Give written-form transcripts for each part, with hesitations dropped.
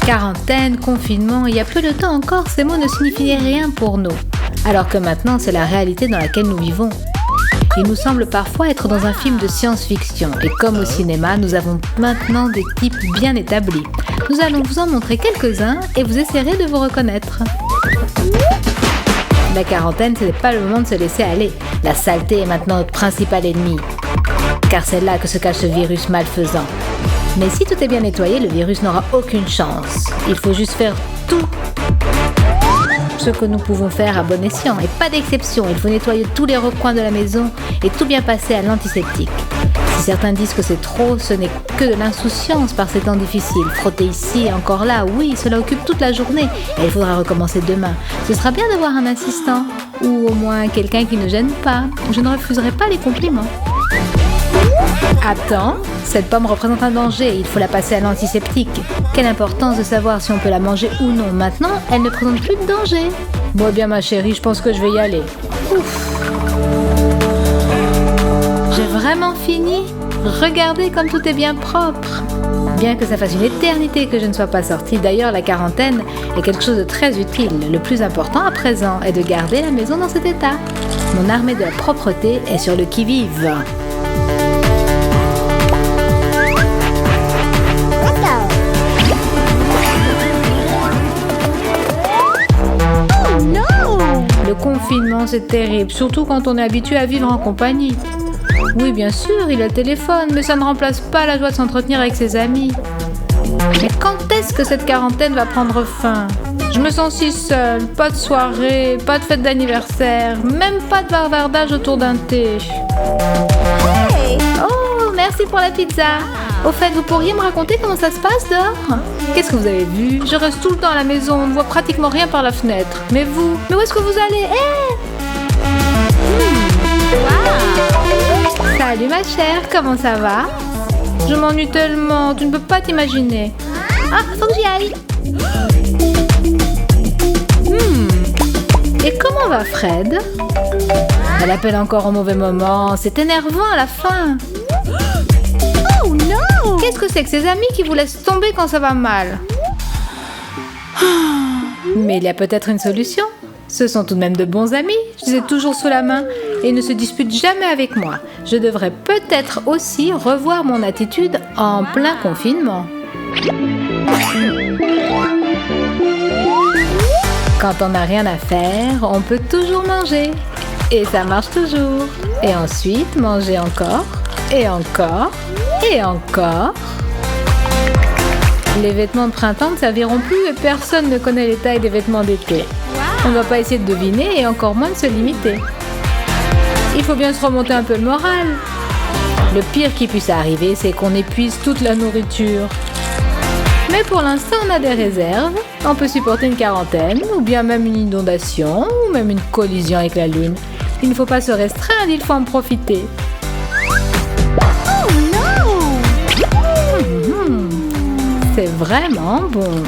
Quarantaine, confinement, il y a peu de temps encore, ces mots ne signifiaient rien pour nous. Alors que maintenant, c'est la réalité dans laquelle nous vivons. Il nous semble parfois être dans un film de science-fiction. Et comme au cinéma, nous avons maintenant des types bien établis. Nous allons vous en montrer quelques-uns et vous essaierez de vous reconnaître. La quarantaine, ce n'est pas le moment de se laisser aller. La saleté est maintenant notre principal ennemi. Car c'est là que se cache ce virus malfaisant. Mais si tout est bien nettoyé, le virus n'aura aucune chance. Il faut juste faire tout ce que nous pouvons faire à bon escient. Et pas d'exception, il faut nettoyer tous les recoins de la maison et tout bien passer à l'antiseptique. Si certains disent que c'est trop, ce n'est que de l'insouciance par ces temps difficiles. Frotter ici et encore là, oui, cela occupe toute la journée. Et il faudra recommencer demain. Ce sera bien d'avoir un assistant, ou au moins quelqu'un qui ne gêne pas. Je ne refuserai pas les compliments. Attends, cette pomme représente un danger, il faut la passer à l'antiseptique. Quelle importance de savoir si on peut la manger ou non. Maintenant, elle ne présente plus de danger. Bon bien ma chérie, je pense que je vais y aller. Ouf. J'ai vraiment fini? Regardez comme tout est bien propre. Bien que ça fasse une éternité que je ne sois pas sortie, d'ailleurs la quarantaine est quelque chose de très utile. Le plus important à présent est de garder la maison dans cet état. Mon armée de la propreté est sur le qui-vive. Le confinement, c'est terrible, surtout quand on est habitué à vivre en compagnie. Oui, bien sûr, il a le téléphone, mais ça ne remplace pas la joie de s'entretenir avec ses amis. Mais quand est-ce que cette quarantaine va prendre fin? Je me sens si seule, pas de soirée, pas de fête d'anniversaire, même pas de bavardage autour d'un thé. Hey! Oh, merci pour la pizza. Au fait, vous pourriez me raconter comment ça se passe dehors? Qu'est-ce que vous avez vu? Je reste tout le temps à la maison, on ne voit pratiquement rien par la fenêtre. Mais vous? Mais où est-ce que vous allez? Wow. Salut ma chère, comment ça va? Je m'ennuie tellement, tu ne peux pas t'imaginer. Ah, faut que j'y aille. Et comment va Fred? Elle appelle encore au mauvais moment, c'est énervant à la fin. Oh non! Qu'est-ce que c'est que ces amis qui vous laissent tomber quand ça va mal? Mais il y a peut-être une solution. Ce sont tout de même de bons amis. Je les ai toujours sous la main et ils ne se disputent jamais avec moi. Je devrais peut-être aussi revoir mon attitude en plein confinement. Quand on n'a rien à faire, on peut toujours manger. Et ça marche toujours. Et ensuite, manger encore, et encore, et encore. Les vêtements de printemps ne serviront plus et personne ne connaît les tailles des vêtements d'été. On ne va pas essayer de deviner et encore moins de se limiter. Il faut bien se remonter un peu le moral. Le pire qui puisse arriver, c'est qu'on épuise toute la nourriture. Mais pour l'instant, on a des réserves. On peut supporter une quarantaine, ou bien même une inondation, ou même une collision avec la lune. Il ne faut pas se restreindre, il faut en profiter. Oh non! C'est vraiment bon.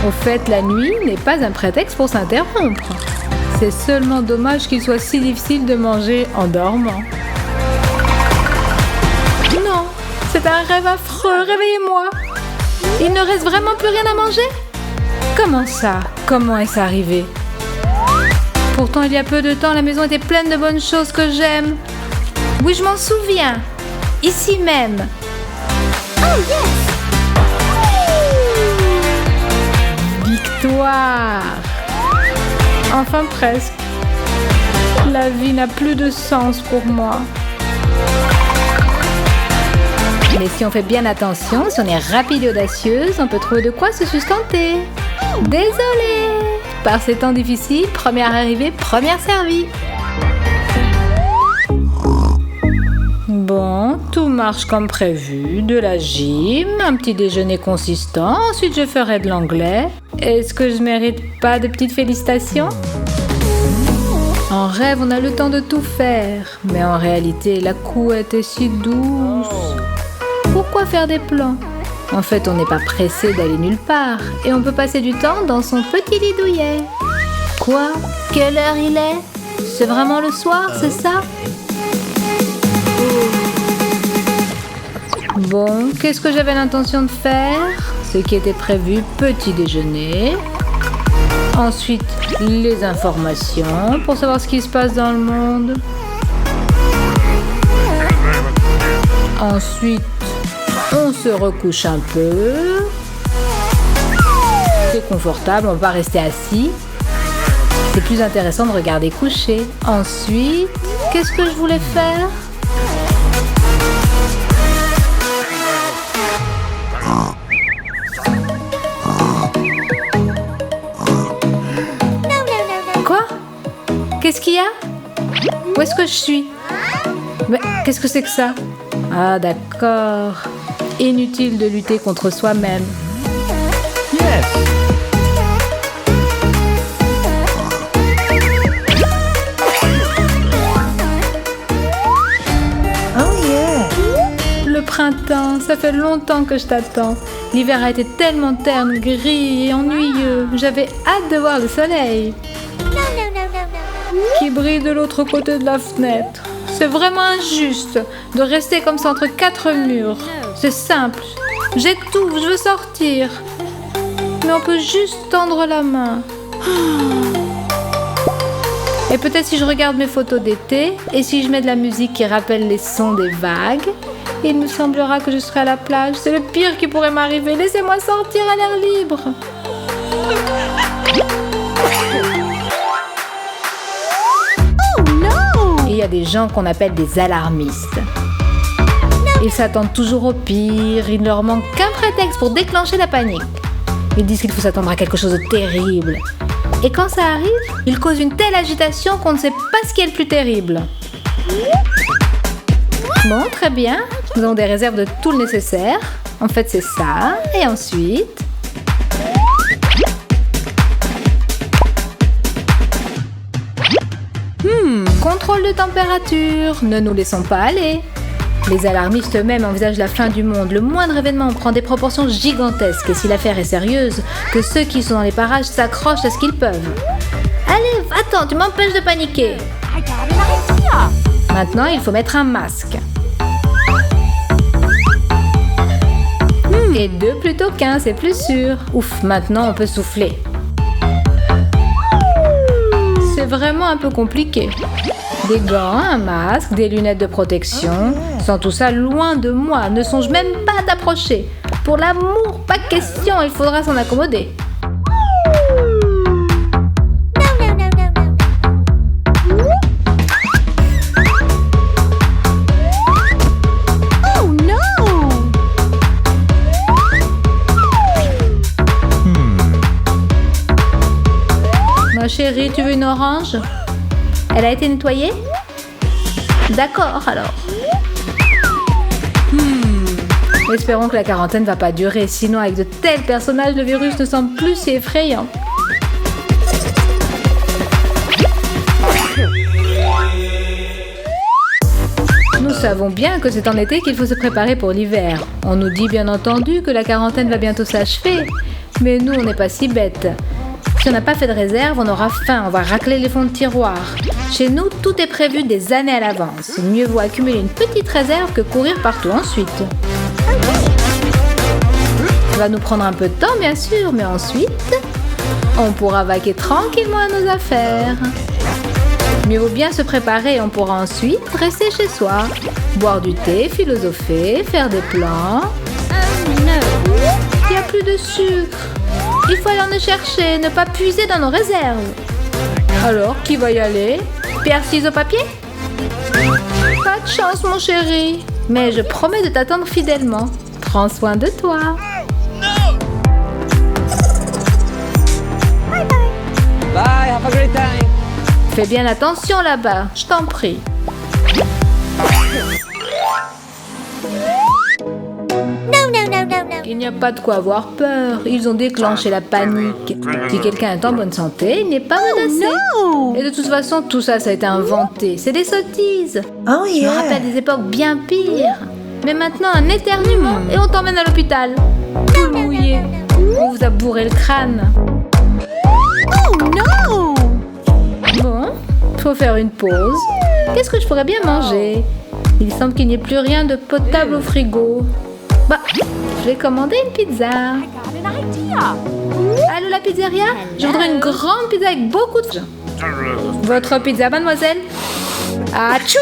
Au fait, la nuit n'est pas un prétexte pour s'interrompre. C'est seulement dommage qu'il soit si difficile de manger en dormant. Non, c'est un rêve affreux, réveillez-moi. Il ne reste vraiment plus rien à manger? Comment ça? Comment est-ce arrivé? Pourtant, il y a peu de temps, la maison était pleine de bonnes choses que j'aime. Oui, je m'en souviens. Ici même. Oh yes! Victoire! Enfin presque. La vie n'a plus de sens pour moi. Mais si on fait bien attention, si on est rapide et audacieuse, on peut trouver de quoi se sustenter. Désolée! Par ces temps difficiles, première arrivée, première servie. Bon, tout marche comme prévu. De la gym, un petit déjeuner consistant, ensuite je ferai de l'anglais. Est-ce que je mérite pas de petites félicitations? En rêve, on a le temps de tout faire. Mais en réalité, la couette est si douce. Pourquoi faire des plans? En fait, on n'est pas pressé d'aller nulle part. Et on peut passer du temps dans son petit lit douillet. Quoi? Quelle heure il est? C'est vraiment le soir, c'est ça? Bon, qu'est-ce que j'avais l'intention de faire? Ce qui était prévu, petit déjeuner. Ensuite, les informations pour savoir ce qui se passe dans le monde. Ensuite, on se recouche un peu. C'est confortable, on va rester assis. C'est plus intéressant de regarder coucher. Ensuite, qu'est-ce que je voulais faire? Quoi? Qu'est-ce qu'il y a? Où est-ce que je suis? Mais qu'est-ce que c'est que ça? Ah d'accord. Inutile de lutter contre soi-même. Yes. Oh yeah. Le printemps, ça fait longtemps que je t'attends. L'hiver a été tellement terne, gris et ennuyeux. J'avais hâte de voir le soleil qui brille de l'autre côté de la fenêtre. C'est vraiment injuste de rester comme ça entre quatre murs. C'est simple. J'étouffe, je veux sortir. Mais on peut juste tendre la main. Et peut-être si je regarde mes photos d'été et si je mets de la musique qui rappelle les sons des vagues, il me semblera que je serai à la plage. C'est le pire qui pourrait m'arriver. Laissez-moi sortir à l'air libre. Il y a des gens qu'on appelle des alarmistes. Ils s'attendent toujours au pire, il ne leur manque qu'un prétexte pour déclencher la panique. Ils disent qu'il faut s'attendre à quelque chose de terrible. Et quand ça arrive, ils causent une telle agitation qu'on ne sait pas ce qui est le plus terrible. Bon, très bien, nous avons des réserves de tout le nécessaire. En fait, c'est ça. Et ensuite... Contrôle de température, ne nous laissons pas aller. Les alarmistes eux-mêmes envisagent la fin du monde. Le moindre événement prend des proportions gigantesques et si l'affaire est sérieuse, que ceux qui sont dans les parages s'accrochent à ce qu'ils peuvent. Allez, attends, tu m'empêches de paniquer. Maintenant, il faut mettre un masque. Et 2 plutôt qu'1, c'est plus sûr. Ouf, maintenant on peut souffler. C'est vraiment un peu compliqué. Des gants, un masque, des lunettes de protection. Sans tout ça, loin de moi, ne songe même pas à t'approcher. Pour l'amour, pas question, il faudra s'en accommoder. Ma chérie, tu veux une orange? Elle a été nettoyée? D'accord, alors. Espérons que la quarantaine va pas durer, sinon avec de tels personnages, le virus ne semble plus si effrayant. Nous savons bien que c'est en été qu'il faut se préparer pour l'hiver. On nous dit bien entendu que la quarantaine va bientôt s'achever, mais nous on n'est pas si bêtes. Si on n'a pas fait de réserve, on aura faim, on va racler les fonds de tiroir. Chez nous, tout est prévu des années à l'avance. Mieux vaut accumuler une petite réserve que courir partout ensuite. Ça va nous prendre un peu de temps, bien sûr, mais ensuite, on pourra vaquer tranquillement à nos affaires. Mieux vaut bien se préparer et on pourra ensuite rester chez soi, boire du thé, philosopher, faire des plans. Il n'y a plus de sucre. Il faut aller en chercher, ne pas puiser dans nos réserves. Alors, qui va y aller? Pierre, ciseaux, papier? Pas de chance, mon chéri. Mais je promets de t'attendre fidèlement. Prends soin de toi. Bye, have a great time. Fais bien attention là-bas, je t'en prie. Il n'y a pas de quoi avoir peur. Ils ont déclenché la panique. Si quelqu'un est en bonne santé, il n'est pas menacé. Et de toute façon, tout ça, ça a été inventé. C'est des sottises. Oh Je me rappelle des époques bien pires. Mais maintenant, un éternuement et on t'emmène à l'hôpital. Tout mouillé. On vous a bourré le crâne. Bon, faut faire une pause. Qu'est-ce que je pourrais bien manger? Il semble qu'il n'y ait plus rien de potable au frigo. Bah, je vais commander une pizza. Allô, la pizzeria? Je voudrais une grande pizza avec beaucoup de... Votre pizza, mademoiselle? Ah, tchoum!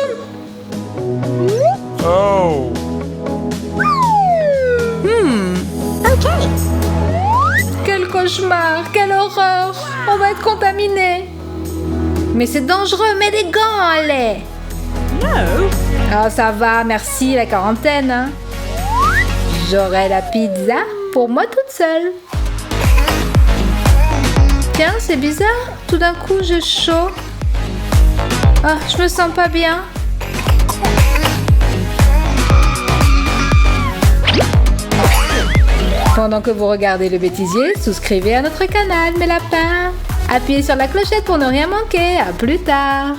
Oh. Quel cauchemar, quelle horreur! On va être contaminé. Mais c'est dangereux, mets des gants, allez! Ah, ça va, merci, la quarantaine. Hein. J'aurai la pizza pour moi toute seule. Tiens, c'est bizarre. Tout d'un coup, j'ai chaud. Ah, je me sens pas bien. Pendant que vous regardez le bêtisier, souscrivez à notre canal, mes lapins. Appuyez sur la clochette pour ne rien manquer. À plus tard.